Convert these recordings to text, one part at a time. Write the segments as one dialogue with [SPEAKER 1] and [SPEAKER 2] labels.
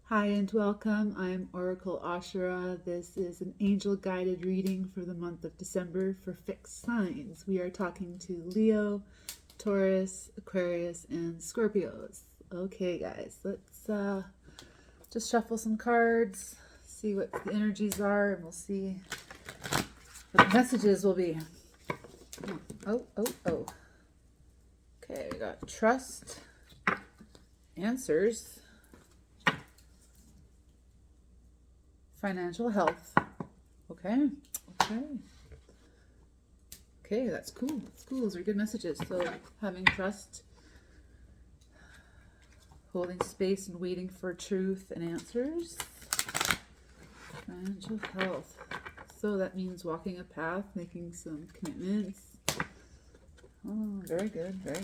[SPEAKER 1] Hi and welcome. I'm Oracle Asherah. This is an angel guided reading for the month of December for fixed signs. We are talking to Leo, Taurus, Aquarius, and Scorpios. Okay, guys, let's just shuffle some cards, see what the energies are, and we'll see what the messages will be. Oh. Okay, we got trust, answers, financial health. Okay, that's cool. Those are good messages. So having trust, holding space and waiting for truth and answers. Financial health. So that means walking a path, making some commitments. Oh, very good. All right.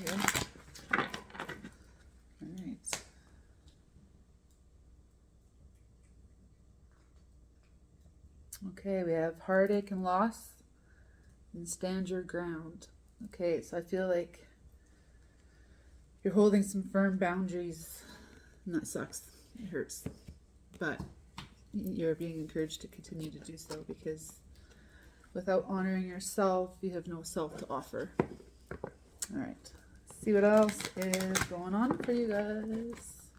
[SPEAKER 1] Okay, we have heartache and loss and stand your ground. Okay, so I feel like you're holding some firm boundaries, and that sucks. It hurts. But you're being encouraged to continue to do so, because without honoring yourself, you have no self to offer. All right, let's see what else is going on for you guys.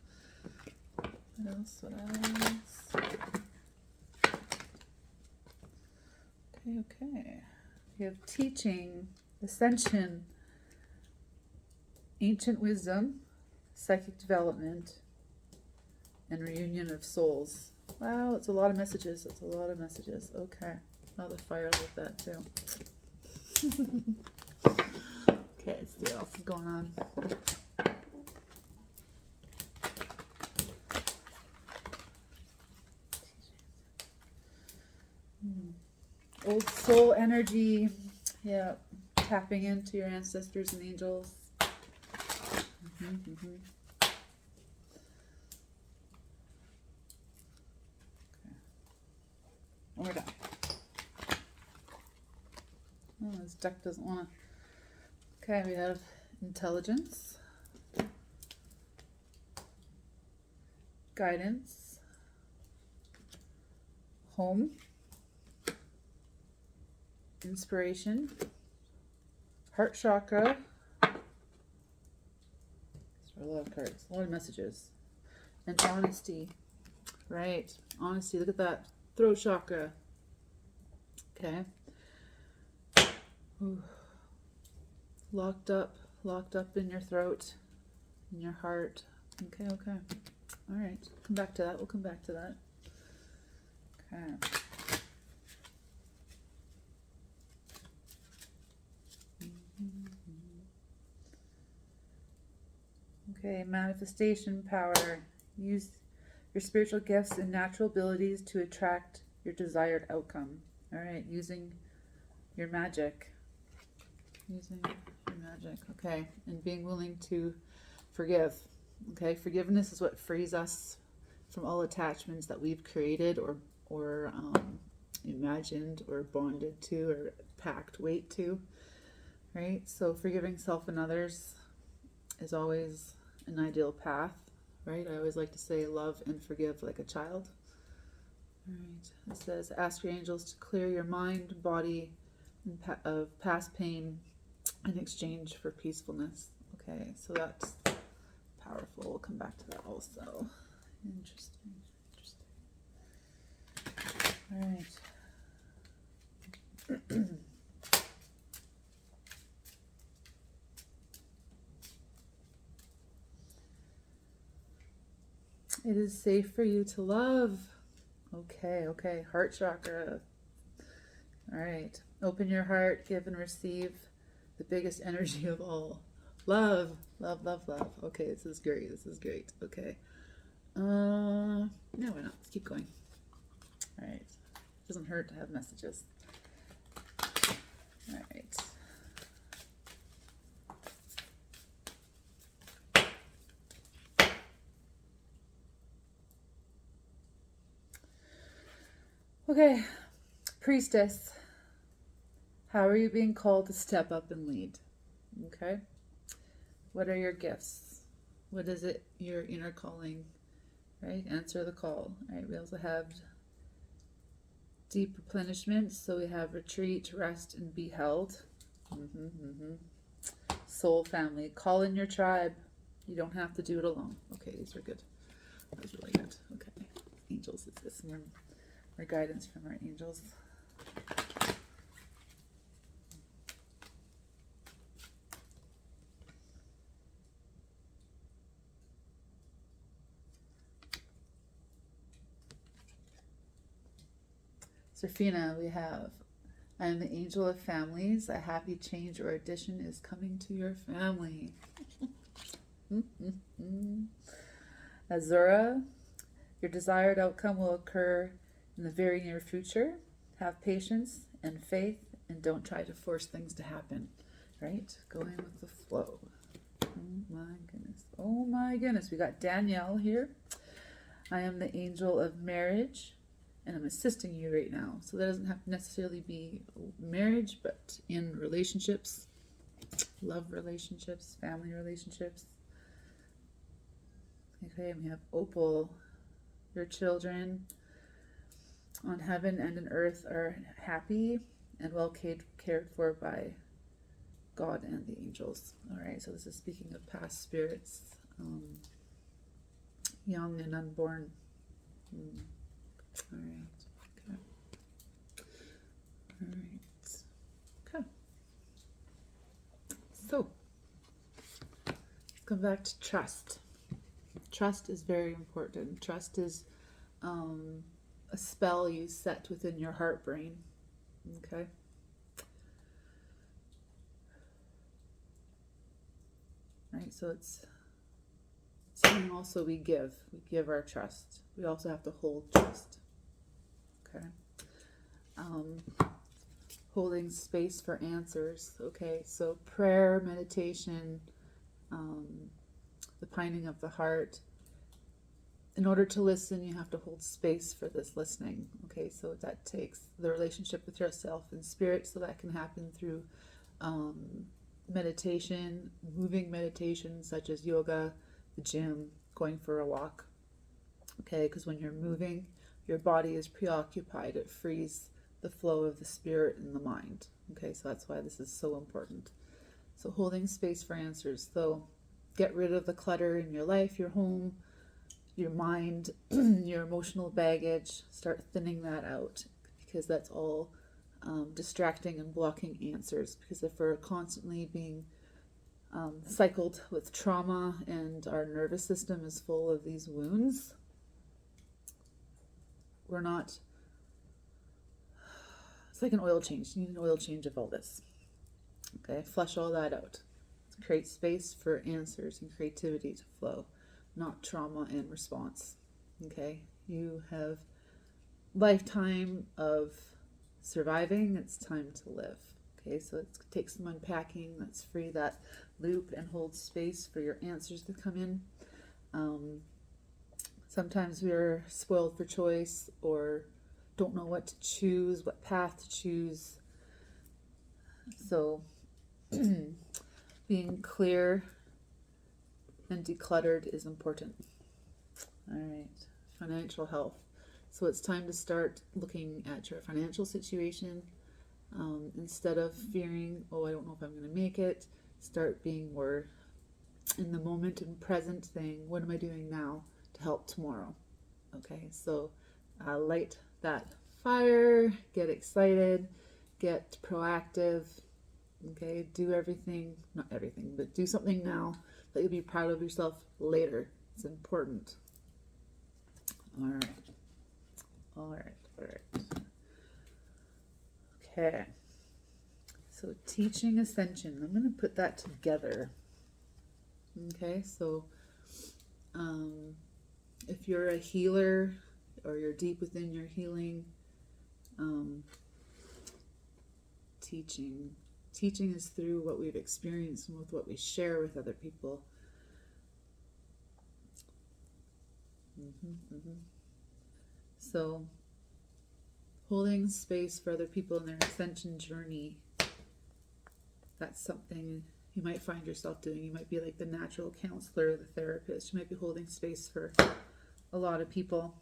[SPEAKER 1] What else? Okay. We have teaching, ascension, ancient wisdom, psychic development, and reunion of souls. Wow, it's a lot of messages. Okay. Oh, the fire with that too. Okay, let's see what else is going on. Old soul energy. Yeah, tapping into your ancestors and angels. Okay. We're done. Oh, this deck doesn't want to. Okay, we have intelligence, guidance, home, inspiration, heart chakra. These are a lot of cards, a lot of messages, and honesty. Right, honesty. Look at that. Throat chakra. Okay. Ooh. Locked up in your throat, in your heart. Okay. All right. Come back to that. We'll come back to that. Okay. Okay, manifestation power. Use your spiritual gifts and natural abilities to attract your desired outcome. All right, using your magic. Okay, and being willing to forgive. Okay, forgiveness is what frees us from all attachments that we've created or imagined or bonded to or packed weight to. Right, so forgiving self and others is always an ideal path. Right, I always like to say love and forgive like a child. All right, it says ask your angels to clear your mind, body of past pain in exchange for peacefulness. Okay, so that's powerful. We'll come back to that also. Interesting. All right. It is safe for you to love. Okay. Heart chakra. All right. Open your heart, give and receive the biggest energy of all. Love. Okay, this is great. Okay. No, why not? Let's keep going. All right. Doesn't hurt to have messages. All right. Okay, priestess, how are you being called to step up and lead? What are your gifts? What is it your inner calling right? Answer the call, right? We also have deep replenishment, so we have retreat, rest, and be held. Soul family, call in your tribe. You don't have to do it alone. Okay, these are good. That was really good. Okay, angels, is this more guidance from our angels? Serafina, we have, I am the angel of families. A happy change or addition is coming to your family. Azura, your desired outcome will occur in the very near future. Have patience and faith and don't try to force things to happen. Right? Going with the flow. Oh my goodness. Oh my goodness. We got Danielle here. I am the angel of marriage and I'm assisting you right now. So that doesn't have to necessarily be marriage, but in relationships, love relationships, family relationships. Okay, and we have Opal. Your children on heaven and in earth are happy and well cared for by God and the angels. All right, so this is speaking of past spirits, young and unborn. All right, okay. All right, okay. So, let's come back to trust. Trust is very important. Trust is a spell you set within your heart brain. Okay. Right, so it's something also we give. We give our trust. We also have to hold trust. Okay. Holding space for answers. Okay, so prayer, meditation, the pining of the heart. In order to listen, you have to hold space for this listening. Okay, so that takes the relationship with yourself and spirit, so that can happen through meditation, moving meditation such as yoga, the gym, going for a walk. Okay, because when you're moving, your body is preoccupied. It frees the flow of the spirit and the mind. Okay, so that's why this is so important. So holding space for answers. So get rid of the clutter in your life, your home, your mind, your emotional baggage. Start thinning that out, because that's all distracting and blocking answers. Because if we're constantly being cycled with trauma and our nervous system is full of these wounds, we're not, it's like an oil change. You need an oil change of all this. Okay, flush all that out. Create space for answers and creativity to flow, not trauma and response. Okay, you have lifetime of surviving. It's time to live. Okay, so it takes some unpacking. Let's free that loop and hold space for your answers to come in. Sometimes we're spoiled for choice or don't know what to choose, what path to choose. So being clear and decluttered is important. All right, financial health. So it's time to start looking at your financial situation. Instead of fearing, oh, I don't know if I'm going to make it, start being more in the moment and present, saying, what am I doing now to help tomorrow? Okay, so light that fire, get excited, get proactive. Okay, do everything, not everything, but do something now that you'll be proud of yourself later. It's important. All right. All right. All right. Okay. So teaching ascension. I'm going to put that together. Okay, so if you're a healer or you're deep within your healing, teaching is through what we've experienced and with what we share with other people. So holding space for other people in their ascension journey, that's something you might find yourself doing. You might be like the natural counselor, the therapist. You might be holding space for a lot of people,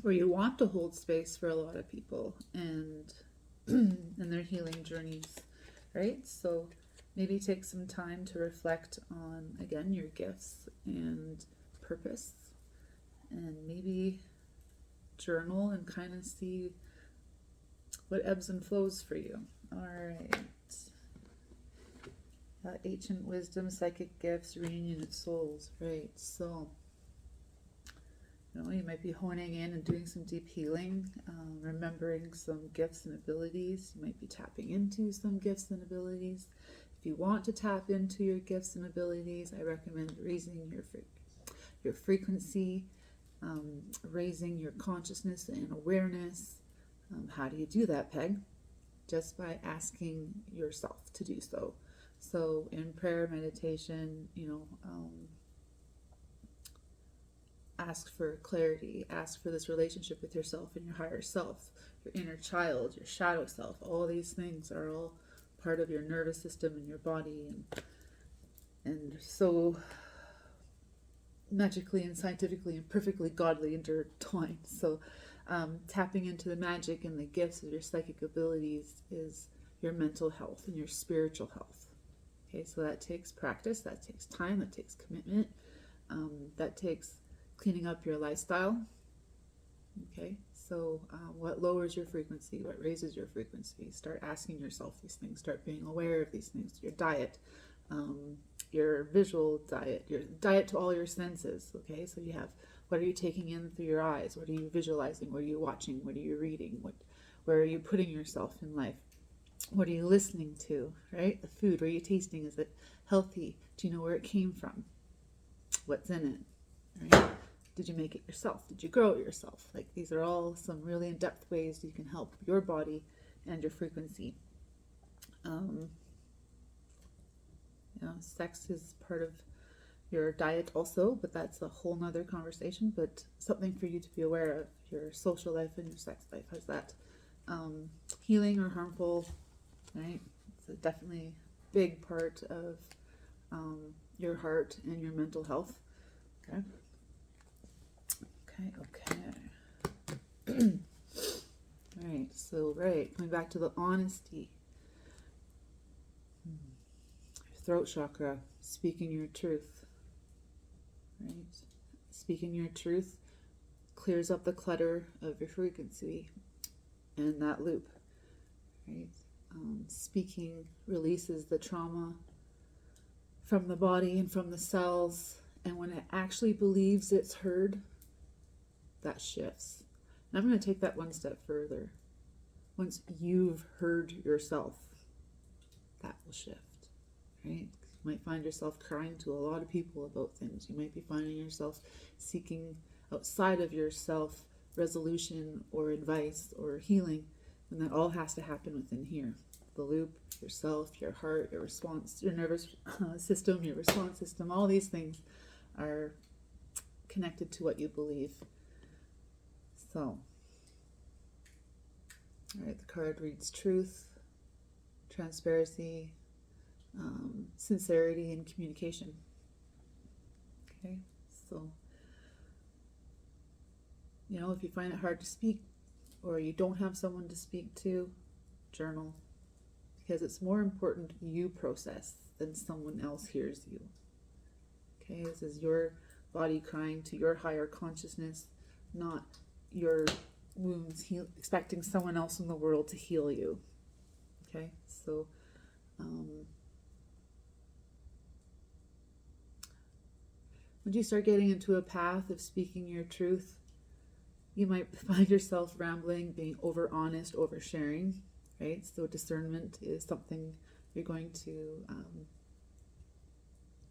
[SPEAKER 1] or you want to hold space for a lot of people and in their healing journeys, right? So maybe take some time to reflect on, again, your gifts and purpose, and maybe journal and kind of see what ebbs and flows for you. All right. Ancient wisdom, psychic gifts, reunion of souls, right? So, you might be honing in and doing some deep healing, remembering some gifts and abilities. You might be tapping into some gifts and abilities. If you want to tap into your gifts and abilities, I recommend raising your frequency, raising your consciousness and awareness. How do you do that, Peg? Just by asking yourself to do so. So in prayer, meditation, ask for clarity, ask for this relationship with yourself and your higher self, your inner child, your shadow self. All these things are all part of your nervous system and your body, and so magically and scientifically and perfectly godly intertwined. So tapping into the magic and the gifts of your psychic abilities is your mental health and your spiritual health. Okay, so that takes practice, that takes time, that takes commitment, that takes cleaning up your lifestyle. Okay, so what lowers your frequency, what raises your frequency? Start asking yourself these things, start being aware of these things. Your diet, your visual diet, your diet to all your senses. Okay, so you have, what are you taking in through your eyes? What are you visualizing? What are you watching? What are you reading? Where are you putting yourself in life? What are you listening to, right? The food, what are you tasting? Is it healthy? Do you know where it came from? What's in it, right? Did you make it yourself? Did you grow it yourself? Like, these are all some really in-depth ways you can help your body and your frequency. Sex is part of your diet also, but that's a whole nother conversation, but something for you to be aware of. Your social life and your sex life. How's that? Healing or harmful, right? It's a definitely big part of your heart and your mental health. Okay. All right, so coming back to the honesty. Throat chakra, speaking your truth, right? Speaking your truth clears up the clutter of your frequency and that loop, right? Speaking releases the trauma from the body and from the cells, and when it actually believes it's heard, that shifts. And I'm going to take that one step further. Once you've heard yourself, that will shift, right? You might find yourself crying to a lot of people about things. You might be finding yourself seeking outside of yourself resolution or advice or healing, and that all has to happen within here. The loop, yourself, your heart, your response, your nervous system, your response system, all these things are connected to what you believe. So, all right, the card reads truth, transparency, sincerity, and communication. Okay, so, if you find it hard to speak or you don't have someone to speak to, journal, because it's more important you process than someone else hears you. Okay, this is your body crying to your higher consciousness, not your wounds, expecting someone else in the world to heal you. Okay, so when you start getting into a path of speaking your truth, you might find yourself rambling, being over honest, oversharing, right? So discernment is something you're going to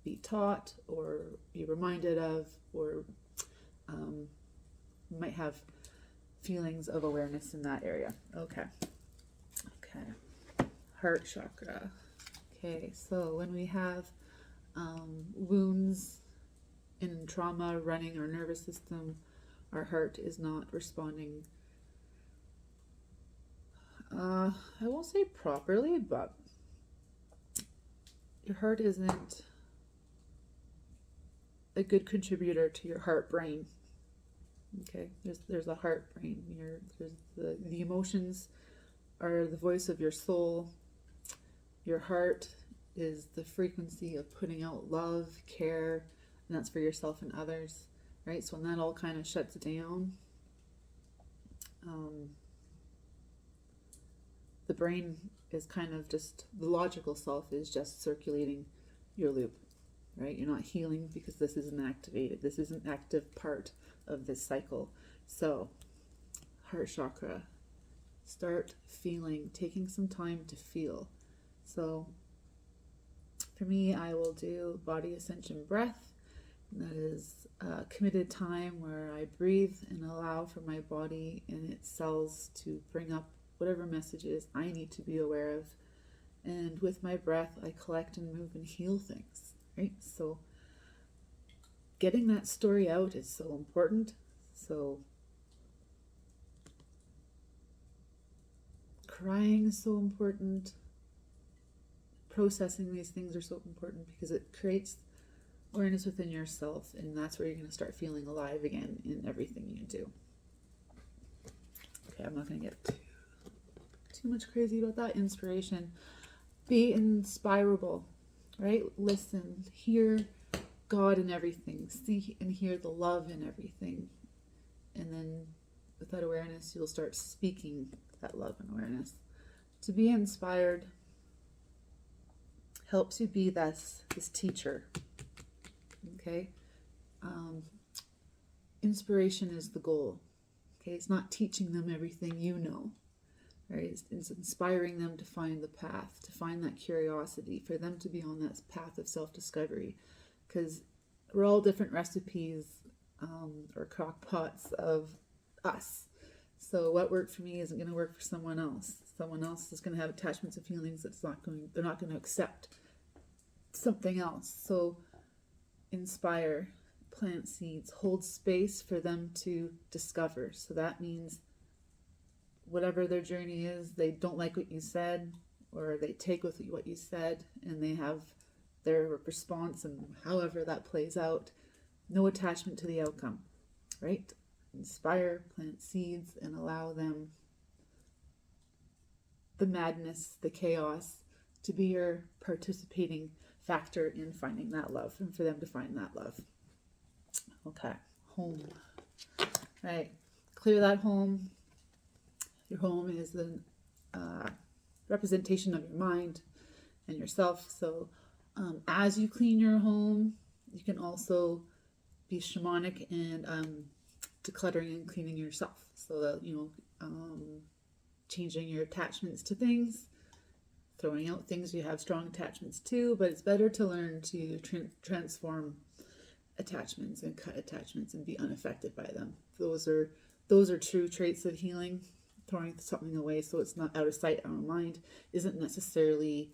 [SPEAKER 1] be taught or be reminded of, or you might have feelings of awareness in that area. Okay. Heart chakra. Okay, so when we have wounds and trauma running our nervous system, our heart is not responding, I won't say properly, but your heart isn't a good contributor to your heart brain. Okay, there's a heart brain. There's the emotions are the voice of your soul. Your heart is the frequency of putting out love, care, and that's for yourself and others, right? So when that all kind of shuts down, the brain is kind of just, the logical self is just circulating your loop, right? You're not healing because this isn't activated. This is an active part of this cycle. So, heart chakra, start feeling, taking some time to feel. So, for me, I will do body ascension breath. That is a committed time where I breathe and allow for my body and its cells to bring up whatever messages I need to be aware of. And with my breath, I collect and move and heal things, right? So getting that story out is so important. So crying is so important. Processing these things are so important because it creates awareness within yourself, and that's where you're going to start feeling alive again in everything you do. Okay, I'm not going to get too much crazy about that. Inspiration. Be inspirable, right? Listen, hear God in everything. See and hear the love in everything. And then with that awareness, you'll start speaking that love and awareness. To be inspired helps you be this teacher. Okay? Inspiration is the goal. Okay? It's not teaching them everything you know. Right? It's inspiring them to find the path, to find that curiosity, for them to be on that path of self-discovery. Because we're all different recipes or crock-pots of us. So what worked for me isn't going to work for someone else. Someone else is going to have attachments and feelings they're not going to accept something else. So inspire, plant seeds, hold space for them to discover. So that means whatever their journey is, they don't like what you said, or they take with what you said, and they have their response, and however that plays out, no attachment to the outcome, right? Inspire, plant seeds, and allow them, the madness, the chaos, to be your participating factor in finding that love, and for them to find that love. Okay, home. Right, clear that home. Your home is the representation of your mind and yourself. So as you clean your home, you can also be shamanic and decluttering and cleaning yourself. So that, changing your attachments to things, throwing out things you have strong attachments to, but it's better to learn to transform attachments and cut attachments and be unaffected by them. Those are true traits of healing. Throwing something away so it's not out of sight, out of mind, isn't necessarily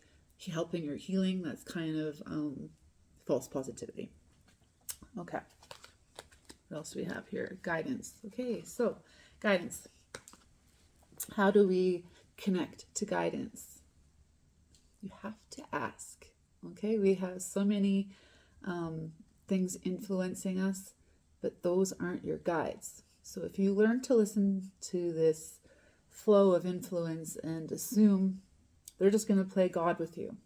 [SPEAKER 1] helping or healing. That's kind of false positivity. Okay. What else do we have here? Guidance. Okay, so guidance. How do we connect to guidance? You have to ask. Okay, we have so many things influencing us, but those aren't your guides. So if you learn to listen to this flow of influence and assume they're just going to play God with you.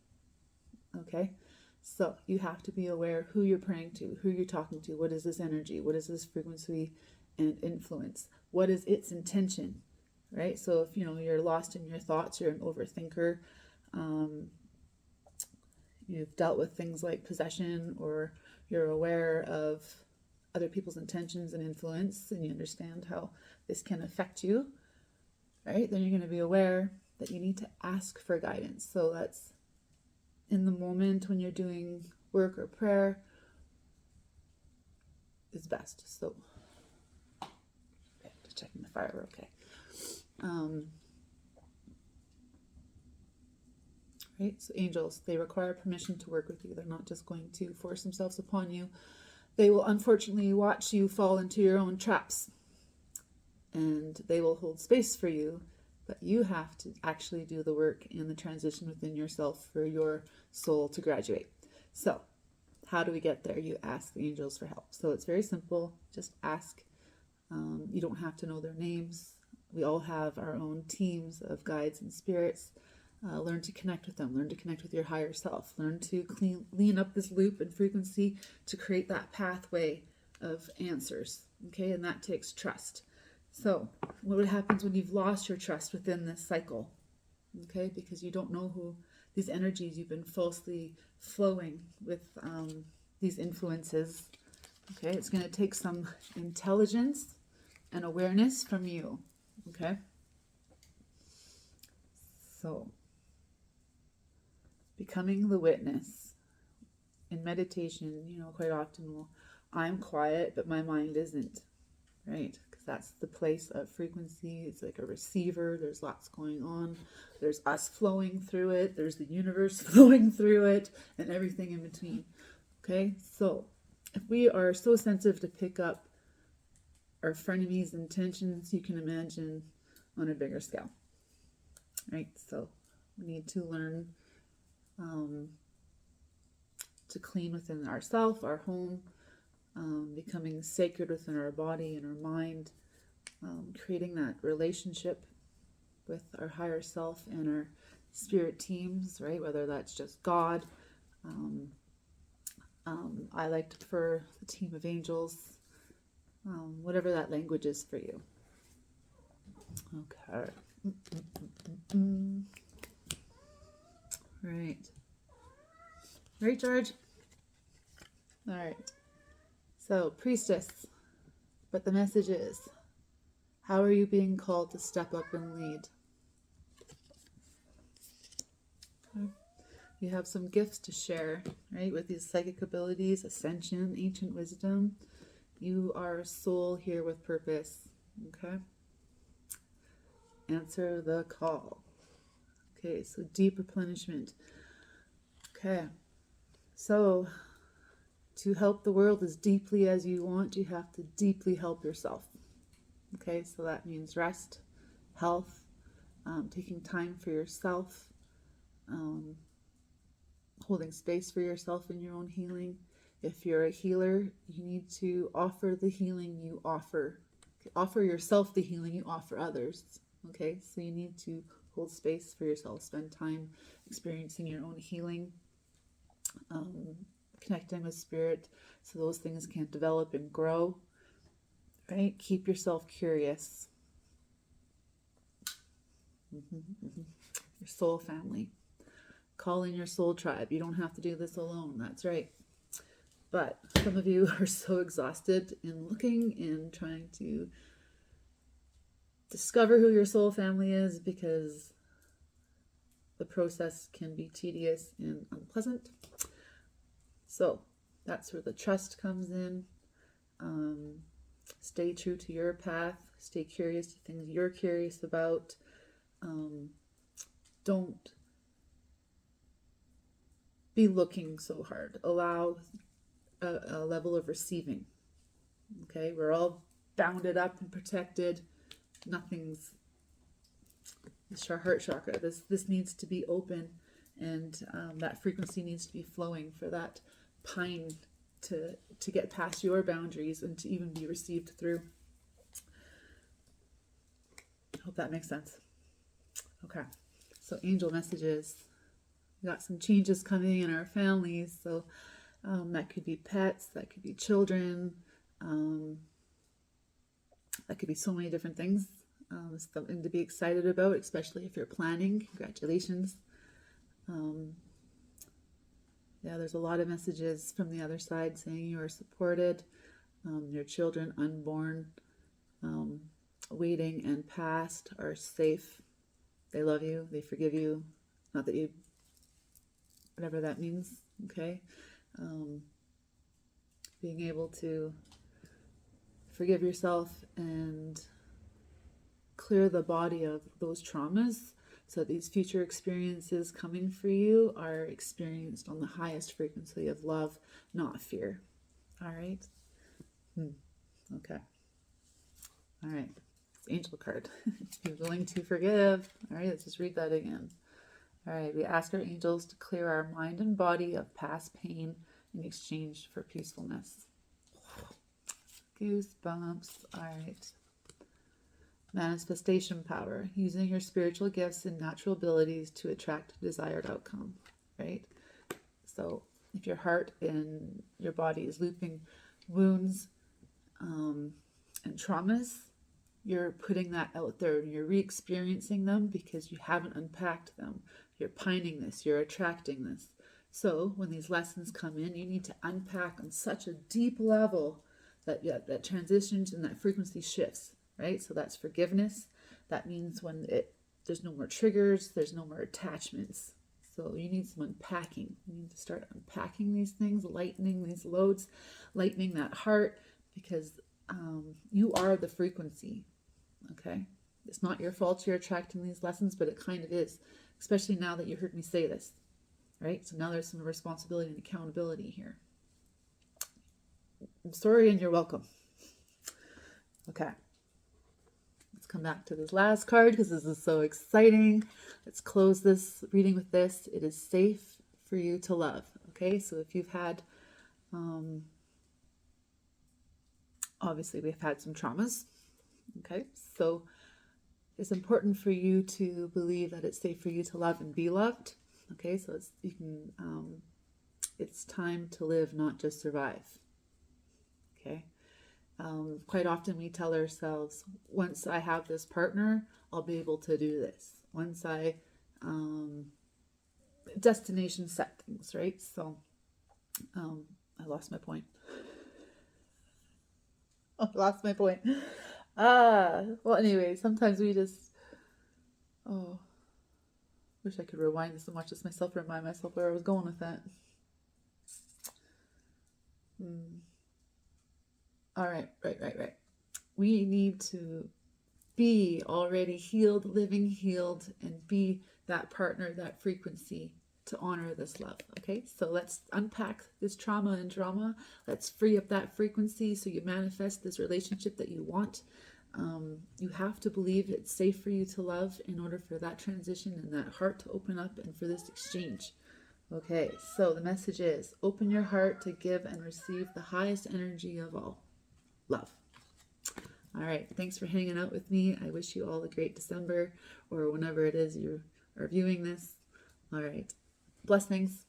[SPEAKER 1] Okay? So you have to be aware who you're praying to, who you're talking to, what is this energy, what is this frequency and influence, what is its intention, right? So if you're lost in your thoughts, you're an overthinker, you've dealt with things like possession, or you're aware of other people's intentions and influence, and you understand how this can affect you, right? Then you're going to be aware that you need to ask for guidance. So that's in the moment when you're doing work or prayer is best. So, okay, just checking the fire, we're okay. Right? So angels, they require permission to work with you. They're not just going to force themselves upon you. They will unfortunately watch you fall into your own traps. And they will hold space for you, but you have to actually do the work in the transition within yourself for your soul to graduate. So how do we get there? You ask the angels for help. So it's very simple. Just ask You don't have to know their names. We all have our own teams of guides and spirits. Learn to connect with them. Learn to connect with your higher self. Learn to lean up this loop and frequency to create that pathway of answers. Okay, and that takes trust. So what happens when you've lost your trust within this cycle? Okay, because you don't know who these energies, you've been falsely flowing with these influences. Okay, it's going to take some intelligence and awareness from you. Okay, so becoming the witness in meditation, quite often I'm quiet, but my mind isn't, right? Because that's the place of frequency. It's like a receiver. There's lots going on. There's us flowing through it. There's the universe flowing through it, and everything in between. Okay, so if we are so sensitive to pick up our frenemies' intentions, you can imagine on a bigger scale, right? So we need to learn to clean within ourself, our home, becoming sacred within our body and our mind, creating that relationship with our higher self and our spirit teams, right? Whether that's just God. I like to prefer the team of angels, whatever that language is for you. Okay. Right. Right, George? All right. So, priestess, but the message is, how are you being called to step up and lead? Okay. You have some gifts to share, right? With these psychic abilities, ascension, ancient wisdom. You are a soul here with purpose, okay? Answer the call. Okay, so deep replenishment. Okay, so to help the world as deeply as you want, you have to deeply help yourself. Okay, so that means rest, health, taking time for yourself, holding space for yourself in your own healing. If you're a healer, you need to offer the healing you offer. Offer yourself the healing you offer others. Okay, so you need to hold space for yourself, spend time experiencing your own healing, connecting with spirit so those things can develop and grow, right? Keep yourself curious. Your soul family. Call in your soul tribe. You don't have to do this alone. That's right. But some of you are so exhausted in looking and trying to discover who your soul family is because the process can be tedious and unpleasant. So that's where the trust comes in. Stay true to your path. Stay curious to things you're curious about. Don't be looking so hard. Allow a level of receiving. Okay, we're all bounded up and protected. Nothing's. It's our heart chakra. This needs to be open, and that frequency needs to be flowing for that pine to get past your boundaries and to even be received through. I hope that makes sense. Okay, so angel messages. We got some changes coming in our families, so that could be pets, that could be children, that could be so many different things. Something to be excited about, especially if you're planning. Congratulations. Yeah, there's a lot of messages from the other side saying you are supported. Your children, unborn, waiting and past, are safe. They love you. They forgive you. Not that you, whatever that means, okay? Being able to forgive yourself and clear the body of those traumas so that these future experiences coming for you are experienced on the highest frequency of love, not fear. All right? Okay. All right. It's angel card. Be willing to forgive. All right, let's just read that again. All right, we ask our angels to clear our mind and body of past pain in exchange for peacefulness. Goosebumps. All right. Manifestation power. Using your spiritual gifts and natural abilities to attract desired outcome. Right? So if your heart and your body is looping wounds and traumas, you're putting that out there and you're re-experiencing them because you haven't unpacked them. You're pining this, you're attracting this. So when these lessons come in, you need to unpack on such a deep level that that transitions and that frequency shifts, right? So that's forgiveness. That means when there's no more triggers, there's no more attachments. So you need some unpacking. You need to start unpacking these things, lightening these loads, lightening that heart, because you are the frequency, okay? It's not your fault you're attracting these lessons, but it kind of is, especially now that you heard me say this, right? So now there's some responsibility and accountability here. I'm sorry and you're welcome. Okay. Let's come back to this last card because this is so exciting. Let's close this reading with this. It is safe for you to love. Okay, so if you've had, obviously we've had some traumas. Okay, so it's important for you to believe that it's safe for you to love and be loved. Okay, so it's time to live, not just survive. Okay. Quite often we tell ourselves, once I have this partner, I'll be able to do this. Once I, destination set things, right? So, I lost my point. Well, anyway, sometimes we just, wish I could rewind this and watch this myself, remind myself where I was going with that. All right. We need to be already healed, living healed, and be that partner, that frequency to honor this love. Okay, so let's unpack this trauma and drama. Let's free up that frequency so you manifest this relationship that you want. You have to believe it's safe for you to love in order for that transition and that heart to open up and for this exchange. Okay, so the message is open your heart to give and receive the highest energy of all. Love. All right. Thanks for hanging out with me. I wish you all a great December or whenever it is you are viewing this. All right. Blessings.